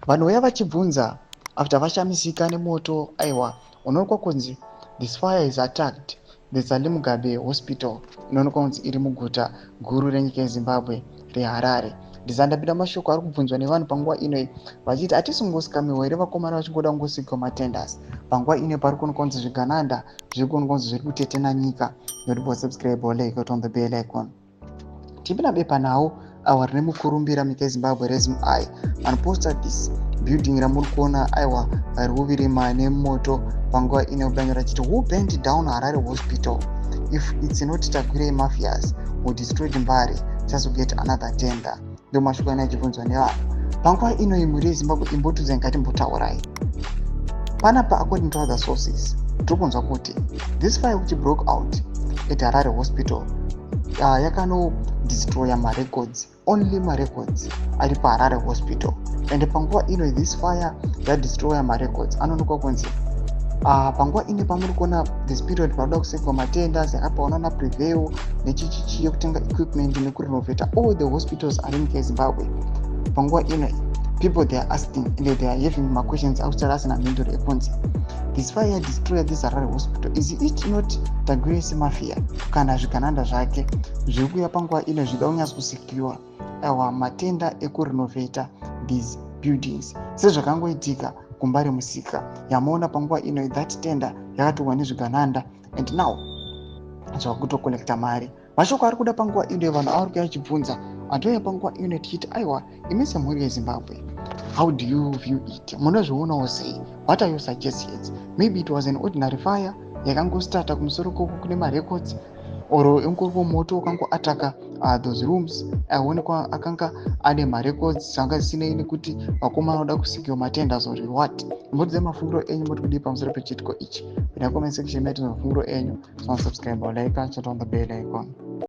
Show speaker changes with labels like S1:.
S1: vanhu vaya vachibvunza after vashamisika nemoto, aiwa, unoonekwa kunzi this fire is attacked the Sally Mugabe hospital inoonekwa kunzi iri muguta guru renyika yeZimbabwe reHarare. Ndisandapinda mashoko ari kubvunzwa nevanhu panguva inoi vachiti hatisingosikamirwa here vakomana vachingoda kungosikiwa matenders. Panguva inoi pari kuonekwa kunzi zvigananda zviri kuonekwa kunzi zviri kutetena nyika. Notipo subscribe like on the bell icon. Tipinda bepa nawo awa rine mukurumbira munyika yeZimbabwe Resume Eye anoposta this building ramuri kuona aiwa riri kuvirima nemoto panguva ine kubanyira chiti who burned down Harare hospital if it's not Tagwire mafias who destroyed Mbare just get another tender. Ndio mashoko anachibvunzwa nevanhu panguva inoi mhuri yeZimbabwe imbotudza ngatimbotaurai panapa. According to other sources tiri kunzwa kuti this fire which broke out at Harare hospital yakanodestroya marecords, only marecords ari paHarare hospital. And panguva inoi this fire yadestroya marecords anoonekwa kunzi panguva ine pamuri kuona this period paroda kusekwa matenders yakapa unoona prevail nechichichi yekutenga equipment nekurenovata all the hospitals ari munyika yeZimbabwe. Panguva inoi people they are asking and they are having questions outside asina mhinduro ekunzi this fire destroyed this Harare hospital, is it not Tagwire mafia kana zvigananda zvake zviri kuuya panguva ino zvida kunyatskusikiwa awa matenda ekurenovata these buildings sezvakangoitika kumba remusika yamaona panguva ino that tender yakatorwa nezvigananda and now zvakutokolekta mari. Mashoko ari kuda panguva ino vanhu avari kuya vachibvunza atoya panguva ino tichiti aiwa imi semhuri yeZimbabwe, how do you view it? Munozvionawo sei? What are your suggestions? Maybe it was an ordinary fire yakangostata kumusoro koko kune marecords or ingoriwo moto ukangoataka those rooms aonekwa akanga ane marecords zvanga zvisinei nekuti vakomana vanoda kusikiwa matenders or what. Mudze mafungiro enyu muri kudii pamusoro pechitiko ichi. Pina comment section yatinzwa mafungiro enyu. So subscribe or like and turn on the bell icon.